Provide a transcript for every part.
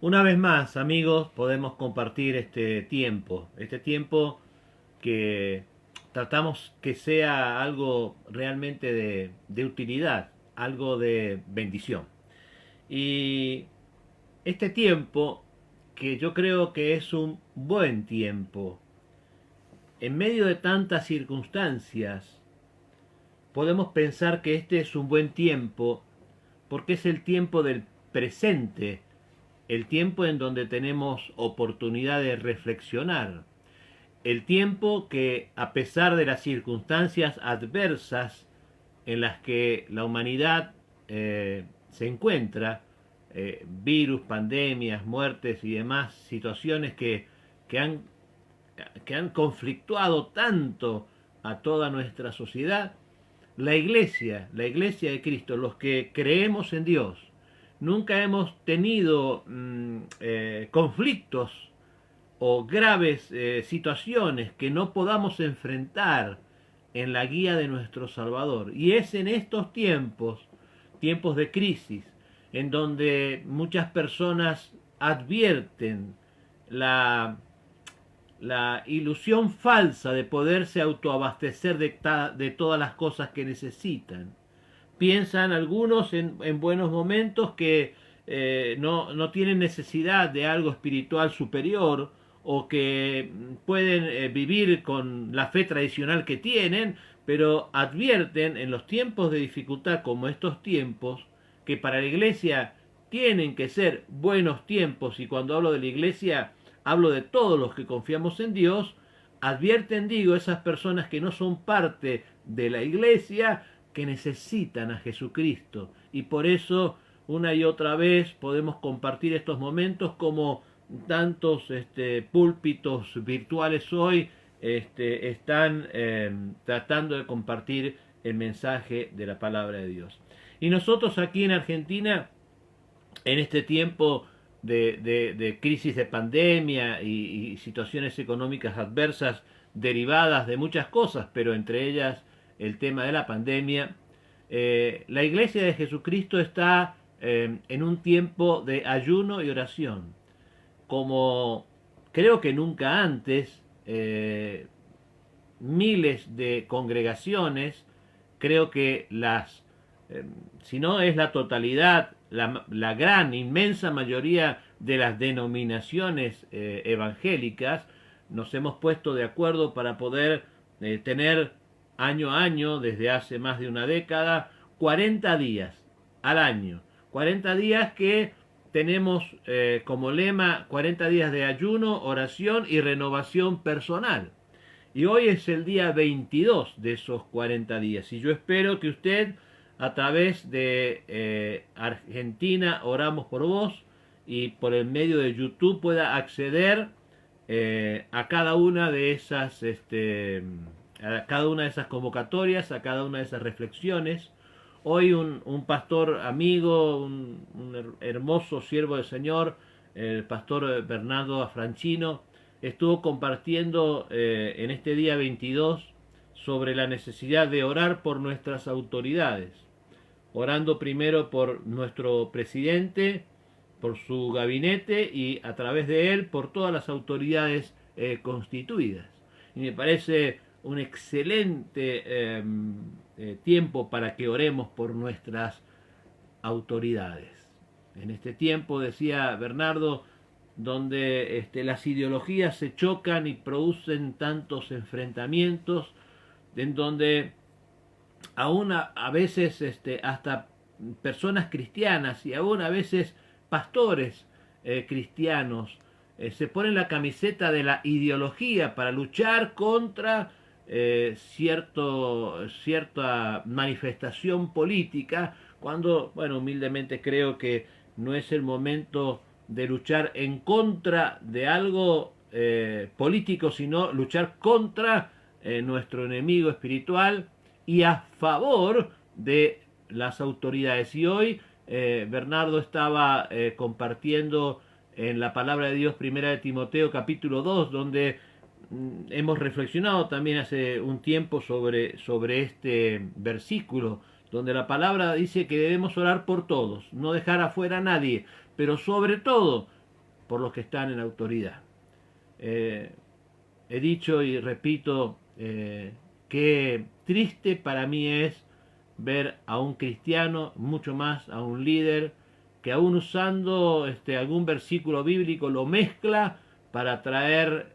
Una vez más, amigos, podemos compartir este tiempo que tratamos que sea algo realmente de utilidad, algo de bendición. Y este tiempo, que yo creo que es un buen tiempo, en medio de tantas circunstancias, podemos pensar que este es un buen tiempo porque es el tiempo del presente, el tiempo en donde tenemos oportunidad de reflexionar, el tiempo que, a pesar de las circunstancias adversas en las que la humanidad se encuentra, virus, pandemias, muertes y demás situaciones que, han, que han conflictuado tanto a toda nuestra sociedad, la iglesia de Cristo, los que creemos en Dios, nunca hemos tenido conflictos o graves situaciones que no podamos enfrentar en la guía de nuestro Salvador. Y es en estos tiempos, tiempos de crisis, en donde muchas personas advierten la, la ilusión falsa de poderse autoabastecer de todas las cosas que necesitan. Piensan algunos en buenos momentos que no tienen necesidad de algo espiritual superior o que pueden vivir con la fe tradicional que tienen, pero advierten en los tiempos de dificultad como estos tiempos que para la iglesia tienen que ser buenos tiempos, y cuando hablo de la iglesia hablo de todos los que confiamos en Dios. Advierten, digo, esas personas que no son parte de la iglesia, que necesitan a Jesucristo, y por eso una y otra vez podemos compartir estos momentos como tantos púlpitos virtuales hoy están tratando de compartir el mensaje de la palabra de Dios. Y nosotros aquí en Argentina, en este tiempo de crisis de pandemia y situaciones económicas adversas derivadas de muchas cosas, pero entre ellas el tema de la pandemia, la Iglesia de Jesucristo está en un tiempo de ayuno y oración, como creo que nunca antes. Miles de congregaciones, creo que si no es la totalidad, la gran, inmensa mayoría de las denominaciones evangélicas, nos hemos puesto de acuerdo para poder tener año a año, desde hace más de una década, 40 días al año. 40 días que tenemos como lema 40 días de ayuno, oración y renovación personal. Y hoy es el día 22 de esos 40 días. Y yo espero que usted, a través de Argentina Oramos por Vos y por el medio de YouTube, pueda acceder a cada una de esas a cada una de esas convocatorias, a cada una de esas reflexiones. Hoy un pastor amigo, un hermoso siervo del Señor, el pastor Bernardo Afrancino, estuvo compartiendo en este día 22 sobre la necesidad de orar por nuestras autoridades, orando primero por nuestro presidente, por su gabinete y a través de él por todas las autoridades constituidas. Y me parece un excelente tiempo para que oremos por nuestras autoridades. En este tiempo, decía Bernardo, donde las ideologías se chocan y producen tantos enfrentamientos, en donde aún a veces hasta personas cristianas y aún a veces pastores cristianos se ponen la camiseta de la ideología para luchar contra cierta manifestación política, cuando, bueno, humildemente creo que no es el momento de luchar en contra de algo político, sino luchar contra nuestro enemigo espiritual y a favor de las autoridades. Y hoy Bernardo estaba compartiendo en la palabra de Dios, primera de Timoteo capítulo 2, donde hemos reflexionado también hace un tiempo sobre este versículo, donde la palabra dice que debemos orar por todos, no dejar afuera a nadie, pero sobre todo por los que están en autoridad. He dicho y repito que triste para mí es ver a un cristiano, mucho más a un líder, que aún usando algún versículo bíblico lo mezcla para traer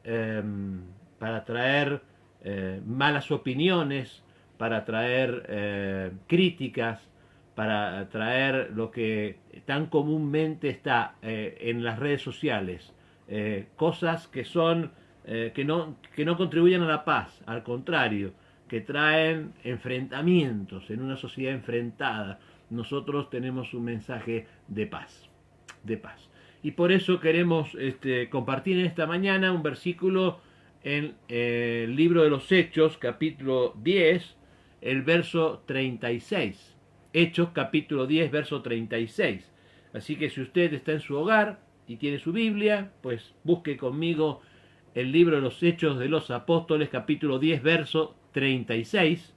malas opiniones, para traer críticas, para traer lo que tan comúnmente está en las redes sociales, cosas que son que no contribuyen a la paz, al contrario, que traen enfrentamientos en una sociedad enfrentada. Nosotros tenemos un mensaje de paz, de paz. Y por eso queremos compartir en esta mañana un versículo en el libro de los Hechos, capítulo 10, el verso 36. Hechos, capítulo 10, verso 36. Así que si usted está en su hogar y tiene su Biblia, pues busque conmigo el libro de los Hechos de los Apóstoles, capítulo 10, verso 36,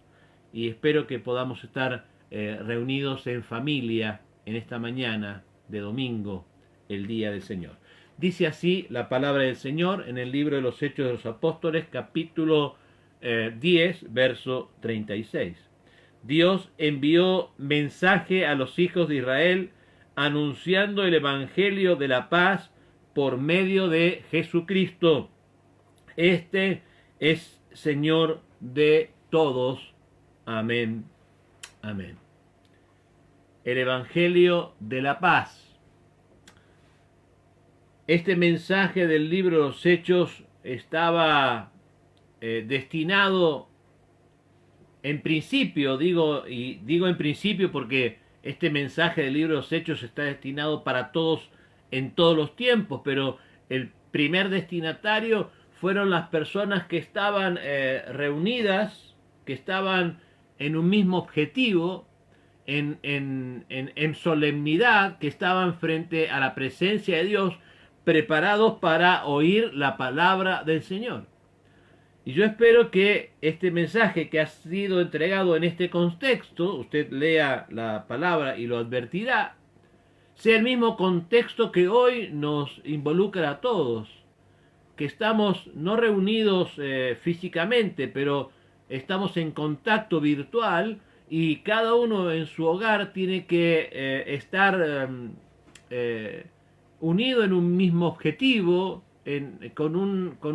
y espero que podamos estar reunidos en familia en esta mañana de domingo, el día del Señor. Dice así la palabra del Señor en el libro de los Hechos de los Apóstoles, capítulo 10, verso 36. Dios envió mensaje a los hijos de Israel anunciando el evangelio de la paz por medio de Jesucristo. Este es Señor de todos. Amén. Amén. El Evangelio de la paz. Este mensaje del libro de los Hechos estaba destinado en principio, digo en principio porque este mensaje del libro de los Hechos está destinado para todos en todos los tiempos, pero el primer destinatario fueron las personas que estaban reunidas, que estaban en un mismo objetivo, en solemnidad, que estaban frente a la presencia de Dios, preparados para oír la palabra del Señor. Y yo espero que este mensaje que ha sido entregado en este contexto, usted lea la palabra y lo advertirá, sea el mismo contexto que hoy nos involucra a todos, que estamos no reunidos físicamente, pero estamos en contacto virtual y cada uno en su hogar tiene que estar unido en un mismo objetivo, con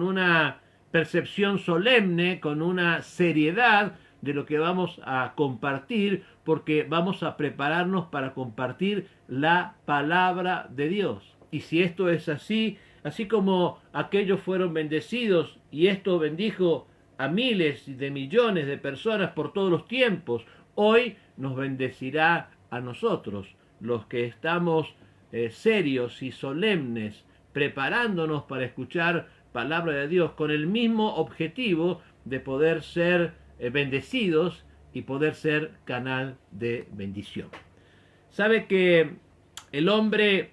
una percepción solemne, con una seriedad de lo que vamos a compartir, porque vamos a prepararnos para compartir la palabra de Dios. Y si esto es así, así como aquellos fueron bendecidos y esto bendijo a miles de millones de personas por todos los tiempos, hoy nos bendecirá a nosotros, los que estamos serios y solemnes, preparándonos para escuchar palabra de Dios con el mismo objetivo de poder ser bendecidos y poder ser canal de bendición. Sabe que el hombre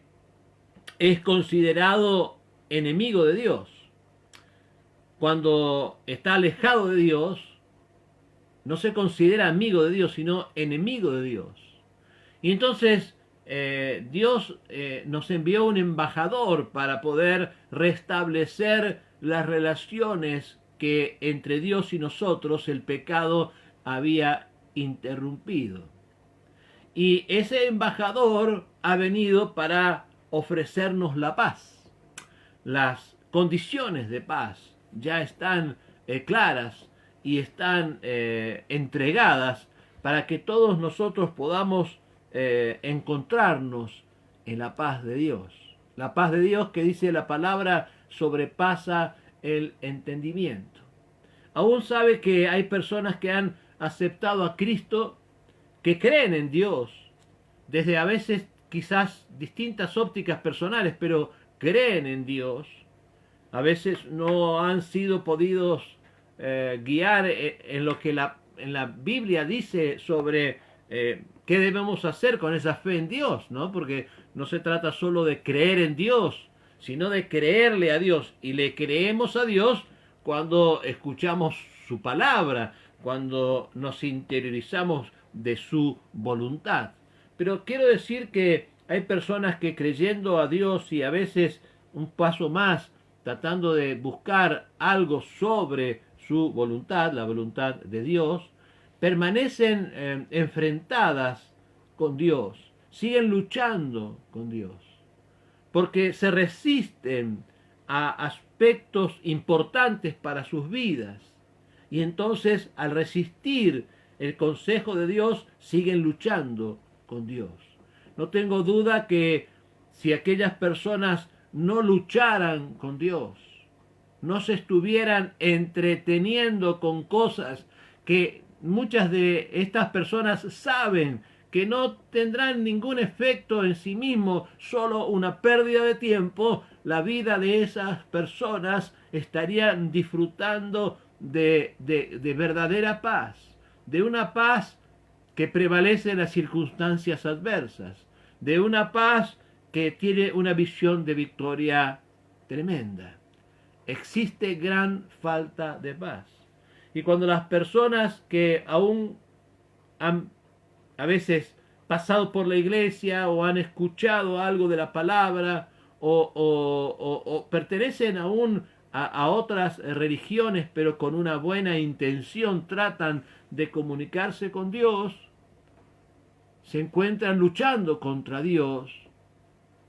es considerado enemigo de Dios. Cuando está alejado de Dios, no se considera amigo de Dios, sino enemigo de Dios. Y entonces Dios nos envió un embajador para poder restablecer las relaciones que entre Dios y nosotros el pecado había interrumpido. Y ese embajador ha venido para ofrecernos la paz. Las condiciones de paz ya están claras y están entregadas para que todos nosotros podamos encontrarnos en la paz de Dios. La paz de Dios, que dice la palabra, sobrepasa el entendimiento. Aún sabe que hay personas que han aceptado a Cristo, que creen en Dios, desde a veces quizás distintas ópticas personales, pero creen en Dios. A veces no han sido podidos guiar en lo que en la Biblia dice sobre qué debemos hacer con esa fe en Dios, ¿no? Porque no se trata solo de creer en Dios, sino de creerle a Dios. Y le creemos a Dios cuando escuchamos su palabra, cuando nos interiorizamos de su voluntad. Pero quiero decir que hay personas que creyendo a Dios y a veces un paso más, tratando de buscar algo sobre su voluntad, la voluntad de Dios, permanecen enfrentadas con Dios, siguen luchando con Dios, porque se resisten a aspectos importantes para sus vidas. Y entonces, al resistir el consejo de Dios, siguen luchando con Dios. No tengo duda que si aquellas personas no lucharan con Dios, no se estuvieran entreteniendo con cosas que muchas de estas personas saben que no tendrán ningún efecto en sí mismo, solo una pérdida de tiempo, la vida de esas personas estarían disfrutando de verdadera paz, de una paz que prevalece en las circunstancias adversas, de una paz que tiene una visión de victoria tremenda. Existe gran falta de paz. Y cuando las personas que aún han a veces pasado por la iglesia o han escuchado algo de la palabra o pertenecen aún a otras religiones, pero con una buena intención tratan de comunicarse con Dios, se encuentran luchando contra Dios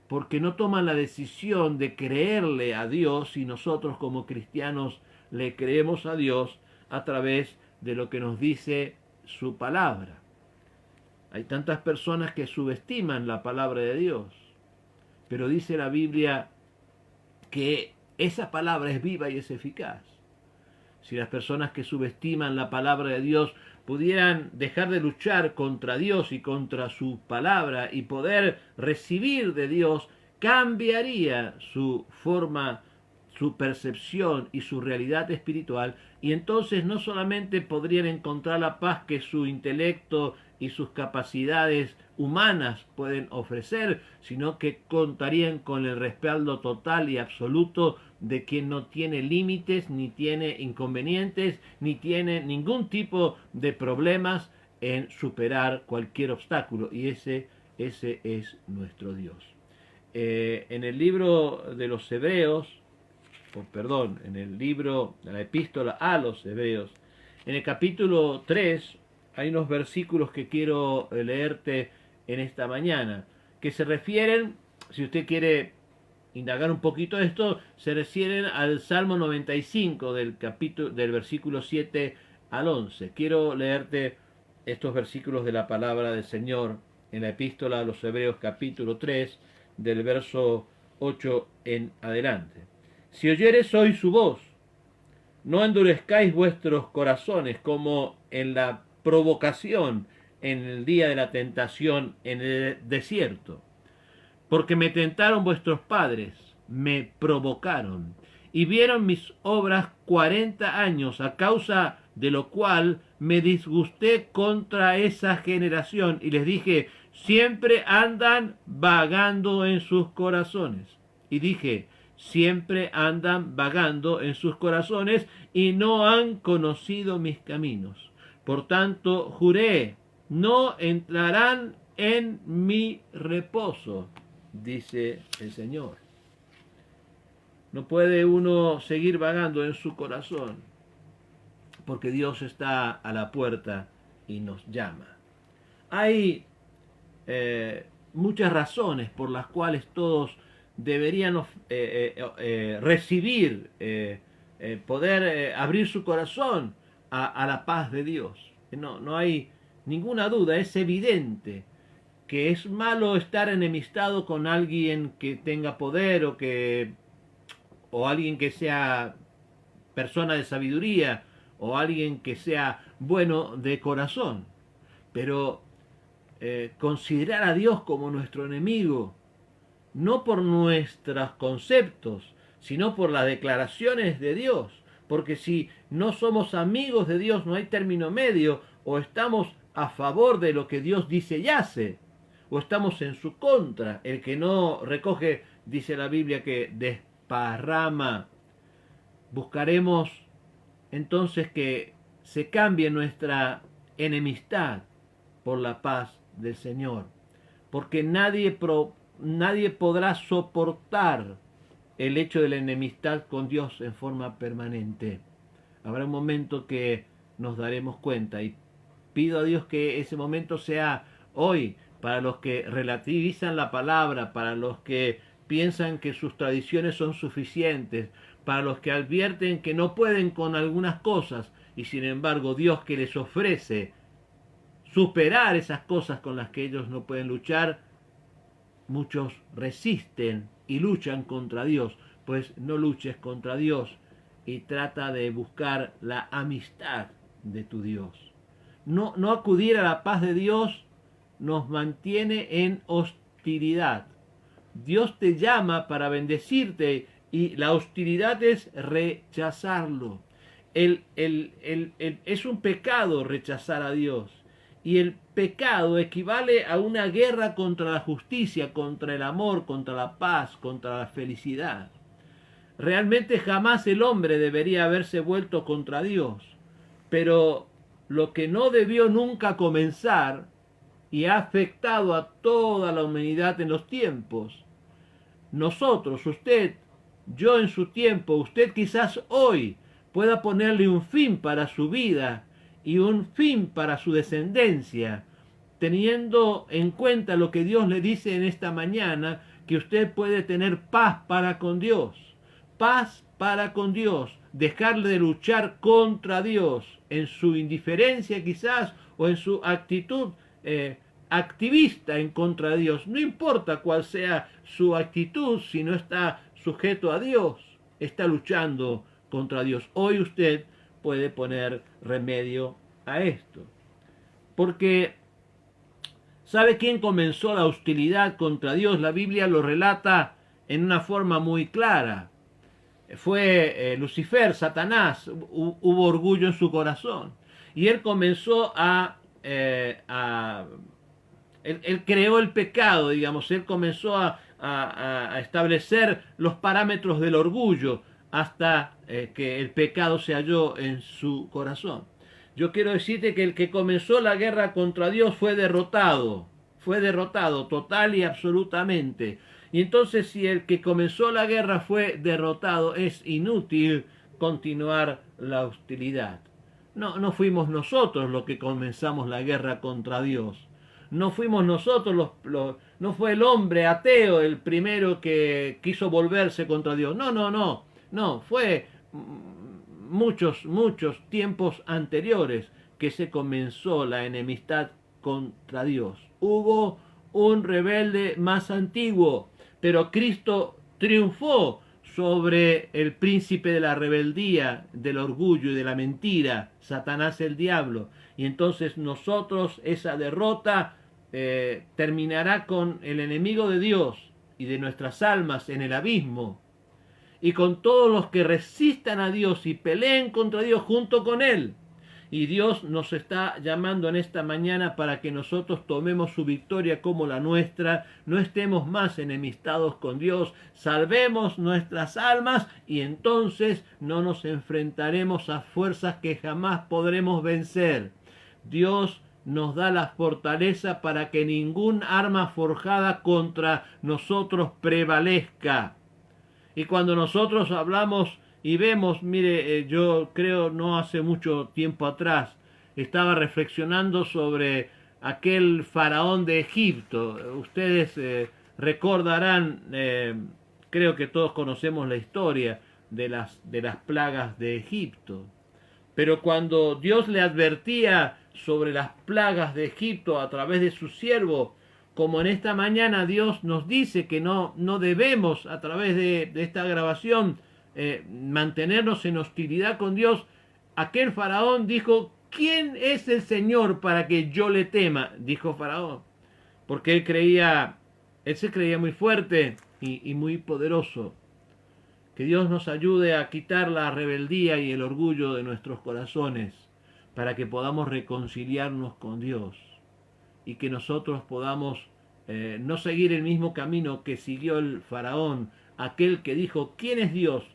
porque no toman la decisión de creerle a Dios, y nosotros como cristianos le creemos a Dios a través de lo que nos dice su palabra. Hay tantas personas que subestiman la palabra de Dios, pero dice la Biblia que esa palabra es viva y es eficaz. Si las personas que subestiman la palabra de Dios pudieran dejar de luchar contra Dios y contra su palabra y poder recibir de Dios, cambiaría su forma, su percepción y su realidad espiritual, y entonces no solamente podrían encontrar la paz que su intelecto y sus capacidades humanas pueden ofrecer, sino que contarían con el respaldo total y absoluto de quien no tiene límites, ni tiene inconvenientes, ni tiene ningún tipo de problemas en superar cualquier obstáculo, y ese es nuestro Dios. En el libro de los Hebreos, en el libro de la epístola a los Hebreos, en el capítulo 3, hay unos versículos que quiero leerte en esta mañana, que se refieren, si usted quiere indagar un poquito esto, se refieren al Salmo 95 del versículo 7 al 11. Quiero leerte estos versículos de la palabra del Señor en la epístola a los Hebreos capítulo 3, del verso 8 en adelante. Si oyeres hoy su voz, no endurezcáis vuestros corazones como en la provocación en el día de la tentación en el desierto. Porque me tentaron vuestros padres, me provocaron, y vieron mis obras 40 años, a causa de lo cual me disgusté contra esa generación, y les dije, siempre andan vagando en sus corazones. Y dije, siempre andan vagando en sus corazones, y no han conocido mis caminos. Por tanto, juré, no entrarán en mi reposo, dice el Señor. No puede uno seguir vagando en su corazón, porque Dios está a la puerta y nos llama. Hay muchas razones por las cuales todos deberían recibir, poder abrir su corazón a la paz de Dios. No hay ninguna duda, es evidente que es malo estar enemistado con alguien que tenga poder o alguien que sea persona de sabiduría o alguien que sea bueno de corazón. Pero considerar a Dios como nuestro enemigo, no por nuestros conceptos, sino por las declaraciones de Dios. Porque si no somos amigos de Dios, no hay término medio, o estamos a favor de lo que Dios dice y hace, o estamos en su contra. El que no recoge, dice la Biblia, que desparrama. Buscaremos entonces que se cambie nuestra enemistad por la paz del Señor, porque nadie podrá soportar el hecho de la enemistad con Dios en forma permanente. Habrá un momento que nos daremos cuenta y pido a Dios que ese momento sea hoy, para los que relativizan la palabra, para los que piensan que sus tradiciones son suficientes, para los que advierten que no pueden con algunas cosas y sin embargo Dios que les ofrece superar esas cosas con las que ellos no pueden luchar, muchos resisten y luchan contra Dios. Pues no luches contra Dios y trata de buscar la amistad de tu Dios. No acudir a la paz de Dios nos mantiene en hostilidad. Dios te llama para bendecirte y la hostilidad es rechazarlo. Es un pecado rechazar a Dios. Y el pecado equivale a una guerra contra la justicia, contra el amor, contra la paz, contra la felicidad. Realmente jamás el hombre debería haberse vuelto contra Dios. Pero lo que no debió nunca comenzar y ha afectado a toda la humanidad en los tiempos. Nosotros, usted, yo en su tiempo, usted quizás hoy pueda ponerle un fin para su vida y un fin para su descendencia, teniendo en cuenta lo que Dios le dice en esta mañana, que usted puede tener paz para con Dios, paz para con Dios, dejarle de luchar contra Dios en su indiferencia quizás o en su actitud activista en contra de Dios. No importa cuál sea su actitud, si no está sujeto a Dios, está luchando contra Dios. Hoy usted puede poner remedio a esto. Porque ¿sabe quién comenzó la hostilidad contra Dios? La Biblia lo relata en una forma muy clara. Fue Lucifer, Satanás. Hubo orgullo en su corazón. Y él comenzó él creó el pecado, digamos. Él comenzó a establecer los parámetros del orgullo hasta que el pecado se halló en su corazón. Yo quiero decirte que el que comenzó la guerra contra Dios fue derrotado total y absolutamente. Y entonces si el que comenzó la guerra fue derrotado, es inútil continuar la hostilidad. No fuimos nosotros los que comenzamos la guerra contra Dios. No fuimos nosotros no fue el hombre ateo el primero que quiso volverse contra Dios. No, fue muchos tiempos anteriores que se comenzó la enemistad contra Dios. Hubo un rebelde más antiguo, pero Cristo triunfó sobre el príncipe de la rebeldía, del orgullo y de la mentira, Satanás el diablo. Y entonces nosotros esa derrota terminará con el enemigo de Dios y de nuestras almas en el abismo, y con todos los que resistan a Dios y peleen contra Dios junto con Él. Y Dios nos está llamando en esta mañana para que nosotros tomemos su victoria como la nuestra, no estemos más enemistados con Dios, salvemos nuestras almas y entonces no nos enfrentaremos a fuerzas que jamás podremos vencer. Dios nos da la fortaleza para que ningún arma forjada contra nosotros prevalezca. Y cuando nosotros hablamos y vemos, mire, yo creo no hace mucho tiempo atrás, estaba reflexionando sobre aquel faraón de Egipto. Ustedes recordarán, creo que todos conocemos la historia de las plagas de Egipto. Pero cuando Dios le advertía sobre las plagas de Egipto a través de su siervo, como en esta mañana Dios nos dice que no debemos a través de esta grabación mantenernos en hostilidad con Dios, aquel faraón dijo: ¿quién es el Señor para que yo le tema? Dijo Faraón, porque él se creía muy fuerte y muy poderoso. Que Dios nos ayude a quitar la rebeldía y el orgullo de nuestros corazones para que podamos reconciliarnos con Dios y que nosotros podamos no seguir el mismo camino que siguió el faraón, aquel que dijo: ¿quién es Dios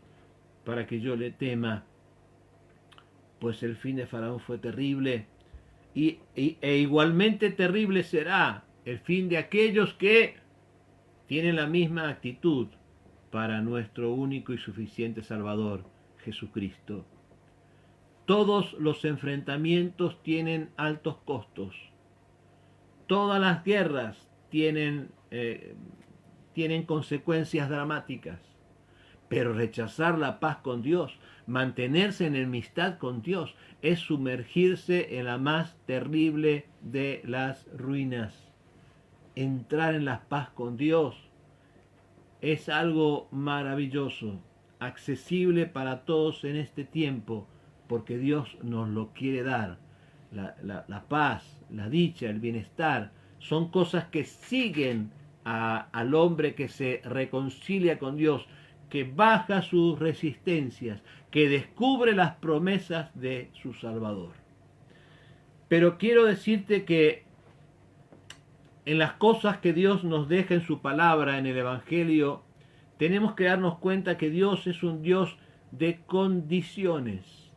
para que yo le tema? Pues el fin de Faraón fue terrible e igualmente terrible será el fin de aquellos que tienen la misma actitud para nuestro único y suficiente Salvador, Jesucristo. Todos los enfrentamientos tienen altos costos. Todas las guerras tienen consecuencias dramáticas. Pero rechazar la paz con Dios, mantenerse en enemistad con Dios, es sumergirse en la más terrible de las ruinas. Entrar en la paz con Dios es algo maravilloso, accesible para todos en este tiempo, porque Dios nos lo quiere dar. La paz, la dicha, el bienestar, son cosas que siguen al hombre que se reconcilia con Dios, que baja sus resistencias, que descubre las promesas de su Salvador. Pero quiero decirte que en las cosas que Dios nos deja en su palabra, en el Evangelio, tenemos que darnos cuenta que Dios es un Dios de condiciones.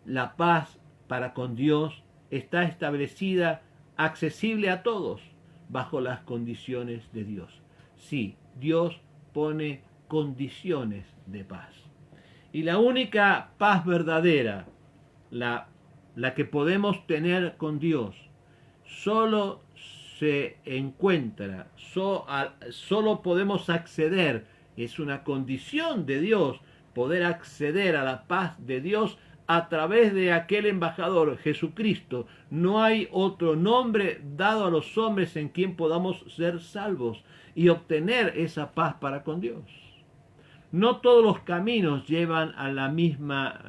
La paz para con Dios está establecida, accesible a todos, bajo las condiciones de Dios. Sí, Dios pone condiciones de paz. Y la única paz verdadera, la que podemos tener con Dios, solo se encuentra, solo podemos acceder, es una condición de Dios, poder acceder a la paz de Dios a través de aquel embajador, Jesucristo. No hay otro nombre dado a los hombres en quien podamos ser salvos y obtener esa paz para con Dios. No todos los caminos llevan a la misma,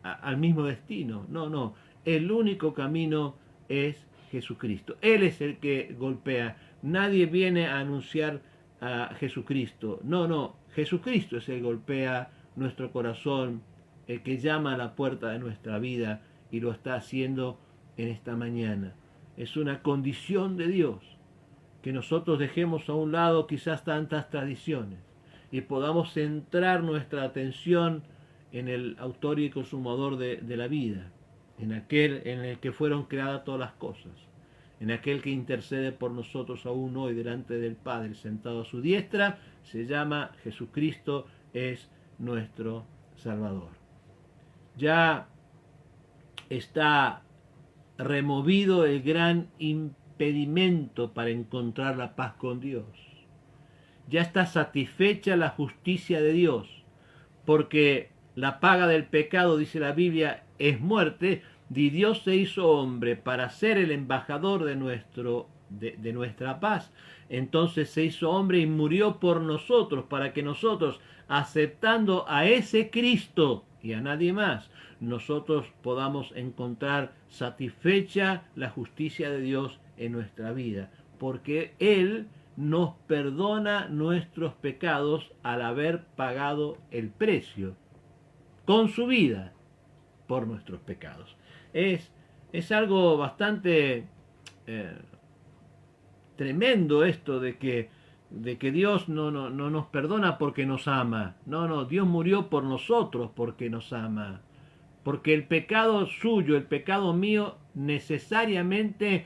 al mismo destino. No. El único camino es Jesucristo. Él es el que golpea. Nadie viene a anunciar a Jesucristo. No. Jesucristo es el que golpea nuestro corazón, el que llama a la puerta de nuestra vida, y lo está haciendo en esta mañana. Es una condición de Dios que nosotros dejemos a un lado quizás tantas tradiciones y podamos centrar nuestra atención en el autor y consumador de la vida, en aquel en el que fueron creadas todas las cosas, en aquel que intercede por nosotros aún hoy delante del Padre, sentado a su diestra. Se llama Jesucristo, es nuestro Salvador. Ya está removido el gran impedimento para encontrar la paz con Dios. Ya está satisfecha la justicia de Dios, porque la paga del pecado, dice la Biblia, es muerte, y Dios se hizo hombre para ser el embajador de nuestra paz. Entonces se hizo hombre y murió por nosotros, para que nosotros, aceptando a ese Cristo y a nadie más, nosotros podamos encontrar satisfecha la justicia de Dios en nuestra vida, porque Él nos perdona nuestros pecados al haber pagado el precio con su vida por nuestros pecados. Es algo bastante tremendo esto de que Dios no nos perdona porque nos ama. No, Dios murió por nosotros porque nos ama. Porque el pecado suyo, el pecado mío, necesariamente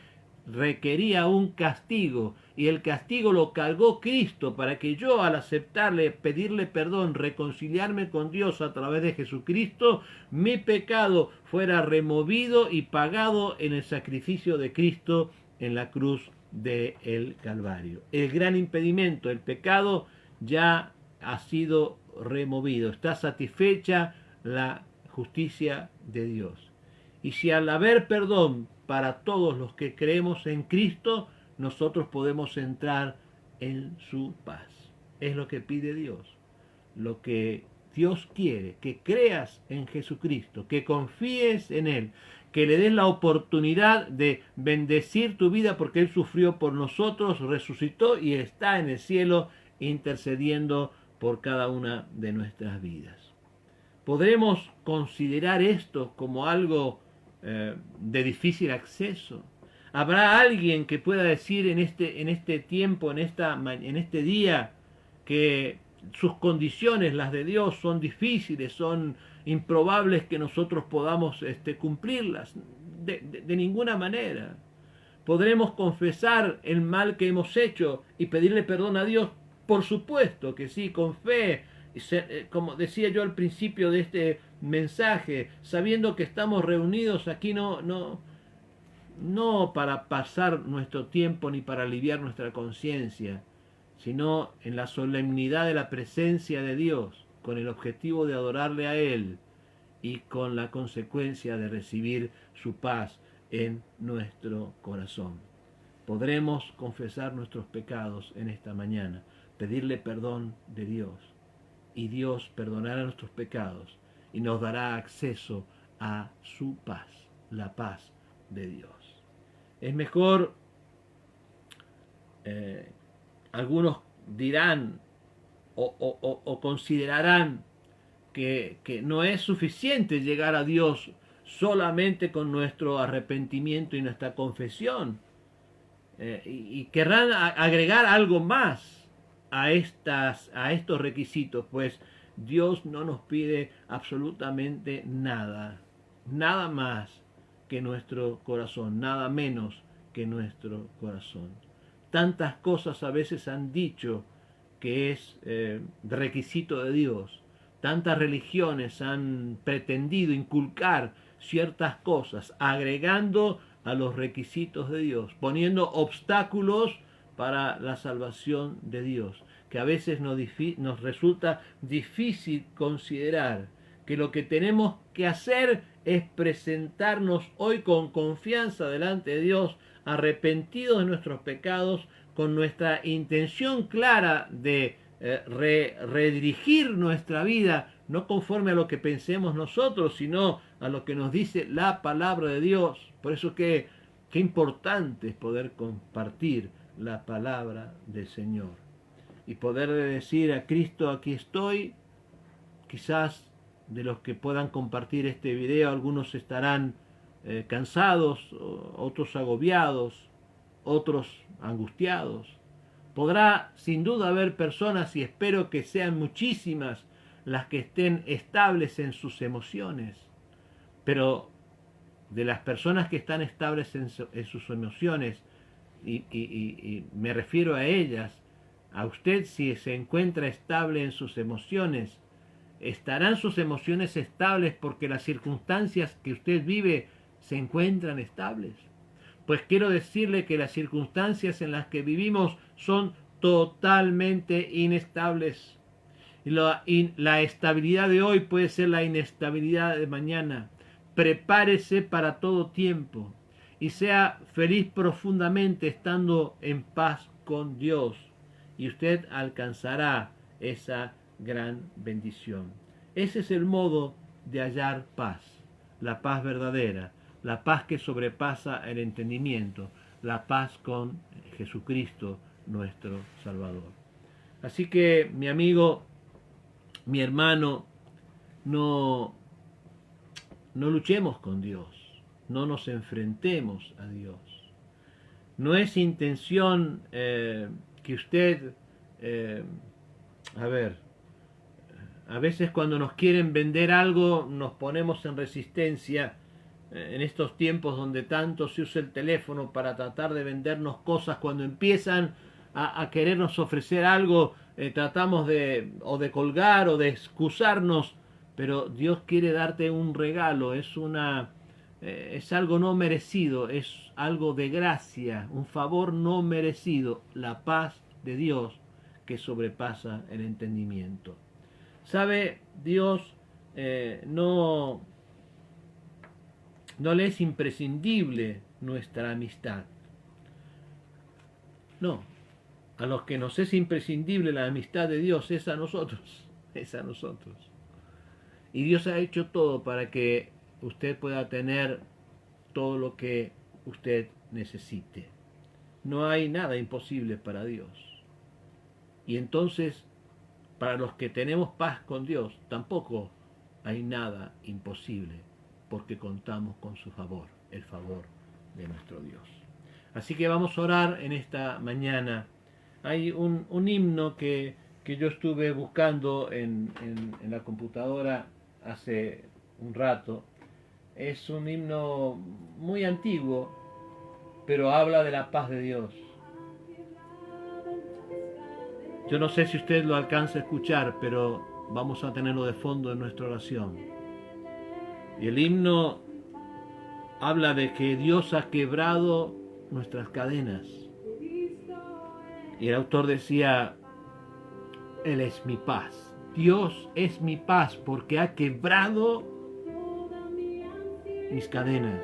requería un castigo, y el castigo lo cargó Cristo para que yo, al aceptarle, pedirle perdón, reconciliarme con Dios a través de Jesucristo, mi pecado fuera removido y pagado en el sacrificio de Cristo en la cruz del Calvario. El gran impedimento, el pecado, ya ha sido removido, está satisfecha la justicia de Dios. Y si al haber perdón para todos los que creemos en Cristo, nosotros podemos entrar en su paz. Es lo que pide Dios, lo que Dios quiere, que creas en Jesucristo, que confíes en Él, que le des la oportunidad de bendecir tu vida, porque Él sufrió por nosotros, resucitó y está en el cielo intercediendo por cada una de nuestras vidas. ¿Podremos considerar esto como algo de difícil acceso? ¿Habrá alguien que pueda decir en este tiempo, en este día, que sus condiciones, las de Dios, son difíciles, son improbables que nosotros podamos cumplirlas? De ninguna manera. ¿Podremos confesar el mal que hemos hecho y pedirle perdón a Dios? Por supuesto que sí, con fe, como decía yo al principio de este mensaje, sabiendo que estamos reunidos aquí no para pasar nuestro tiempo ni para aliviar nuestra conciencia, sino en la solemnidad de la presencia de Dios, con el objetivo de adorarle a Él y con la consecuencia de recibir su paz en nuestro corazón. Podremos confesar nuestros pecados en esta mañana, pedirle perdón de Dios, y Dios perdonará nuestros pecados y nos dará acceso a su paz, la paz de Dios. Es mejor, algunos dirán o considerarán que no es suficiente llegar a Dios solamente con nuestro arrepentimiento y nuestra confesión, y querrán agregar algo más a estos requisitos, pues Dios no nos pide absolutamente nada, nada más que nuestro corazón, nada menos que nuestro corazón. Tantas cosas a veces han dicho que es requisito de Dios. Tantas religiones han pretendido inculcar ciertas cosas, agregando a los requisitos de Dios, poniendo obstáculos para la salvación de Dios, que a veces nos resulta difícil considerar que lo que tenemos que hacer es presentarnos hoy con confianza delante de Dios, arrepentidos de nuestros pecados, con nuestra intención clara de redirigir nuestra vida, no conforme a lo que pensemos nosotros, sino a lo que nos dice la palabra de Dios. Por eso qué importante es poder compartir la palabra del Señor y poder decir a Cristo, aquí estoy. Quizás de los que puedan compartir este video, algunos estarán cansados, otros agobiados, otros angustiados. Podrá sin duda haber personas, y espero que sean muchísimas, las que estén estables en sus emociones. Pero de las personas que están estables en sus emociones, y me refiero a ellas, a usted, si se encuentra estable en sus emociones, ¿estarán sus emociones estables porque las circunstancias que usted vive se encuentran estables? Pues quiero decirle que las circunstancias en las que vivimos son totalmente inestables. Y la estabilidad de hoy puede ser la inestabilidad de mañana. Prepárese para todo tiempo y sea feliz profundamente estando en paz con Dios. Y usted alcanzará esa gran bendición. Ese es el modo de hallar paz, la paz verdadera, la paz que sobrepasa el entendimiento, la paz con Jesucristo nuestro Salvador. Así que, mi amigo, mi hermano, no luchemos con Dios, no nos enfrentemos a Dios. No es intención que usted, a veces cuando nos quieren vender algo nos ponemos en resistencia, en estos tiempos donde tanto se usa el teléfono para tratar de vendernos cosas. Cuando empiezan a querernos ofrecer algo, tratamos de colgar o de excusarnos, pero Dios quiere darte un regalo, es algo no merecido, es algo de gracia, un favor no merecido, la paz de Dios que sobrepasa el entendimiento. ¿Sabe? Dios no le es imprescindible nuestra amistad. No, a los que nos es imprescindible la amistad de Dios es a nosotros, es a nosotros. Y Dios ha hecho todo para que usted pueda tener todo lo que usted necesite. No hay nada imposible para Dios. Y entonces, para los que tenemos paz con Dios, tampoco hay nada imposible, porque contamos con su favor, el favor de nuestro Dios. Así que vamos a orar en esta mañana. Hay un himno que yo estuve buscando en la computadora hace un rato. Es un himno muy antiguo, pero habla de la paz de Dios. Yo no sé si usted lo alcanza a escuchar, pero vamos a tenerlo de fondo en nuestra oración. Y el himno habla de que Dios ha quebrado nuestras cadenas. Y el autor decía, Él es mi paz. Dios es mi paz porque ha quebrado mis cadenas.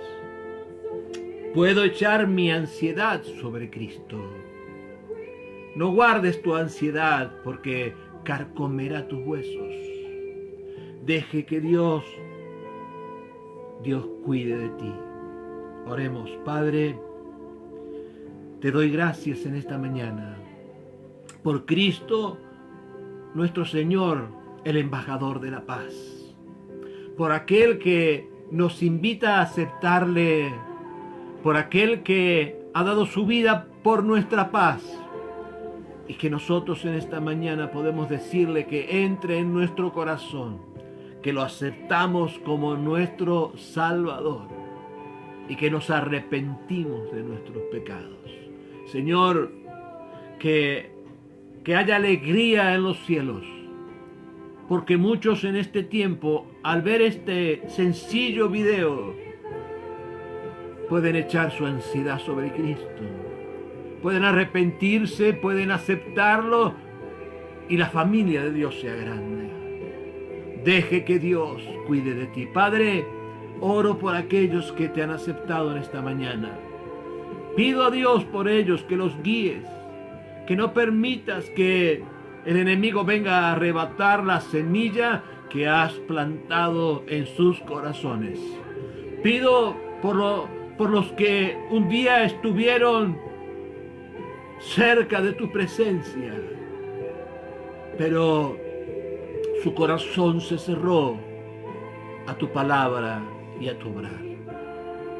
Puedo echar mi ansiedad sobre Cristo. No guardes tu ansiedad porque carcomerá tus huesos. Deje que Dios cuide de ti. Oremos. Padre, te doy gracias en esta mañana por Cristo, nuestro Señor, el embajador de la paz, por aquel que nos invita a aceptarle, por aquel que ha dado su vida por nuestra paz, y que nosotros en esta mañana podemos decirle que entre en nuestro corazón, que lo aceptamos como nuestro Salvador y que nos arrepentimos de nuestros pecados. Señor, que haya alegría en los cielos, porque muchos en este tiempo, al ver este sencillo video, pueden echar su ansiedad sobre Cristo, pueden arrepentirse, pueden aceptarlo y la familia de Dios sea grande. Deje que Dios cuide de ti. Padre, oro por aquellos que te han aceptado en esta mañana. Pido a Dios por ellos que los guíes, que no permitas que el enemigo venga a arrebatar la semilla que has plantado en sus corazones. Pido por los que un día estuvieron cerca de tu presencia, pero su corazón se cerró a tu palabra y a tu obrar.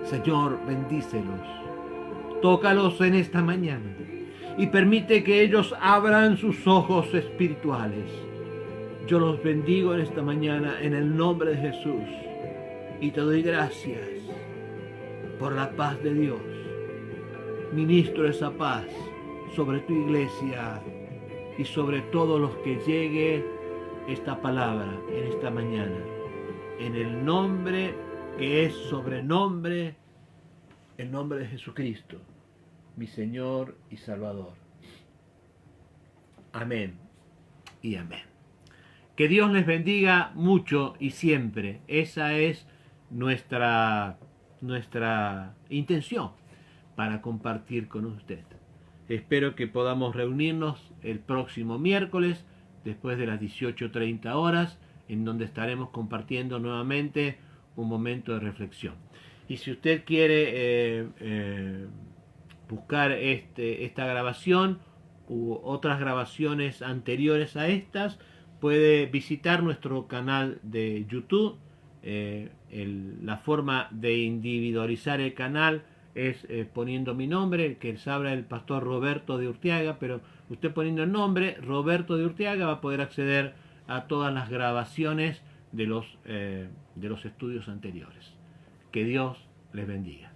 Señor, bendícelos. Tócalos en esta mañana y permite que ellos abran sus ojos espirituales. Yo los bendigo en esta mañana en el nombre de Jesús y te doy gracias por la paz de Dios. Ministro esa paz sobre tu iglesia y sobre todos los que llegue esta palabra en esta mañana, en el nombre que es sobrenombre, el nombre de Jesucristo, mi Señor y Salvador. Amén y amén. Que Dios les bendiga mucho y siempre. Esa es nuestra intención para compartir con usted. Espero que podamos reunirnos el próximo miércoles después de las 18:30 horas, en donde estaremos compartiendo nuevamente un momento de reflexión. Y si usted quiere buscar esta grabación u otras grabaciones anteriores a estas, puede visitar nuestro canal de YouTube. La forma de individualizar el canal es poniendo mi nombre, que sabrá el pastor Roberto de Urteaga, pero usted poniendo el nombre Roberto de Urteaga va a poder acceder a todas las grabaciones de los estudios anteriores. Que Dios les bendiga.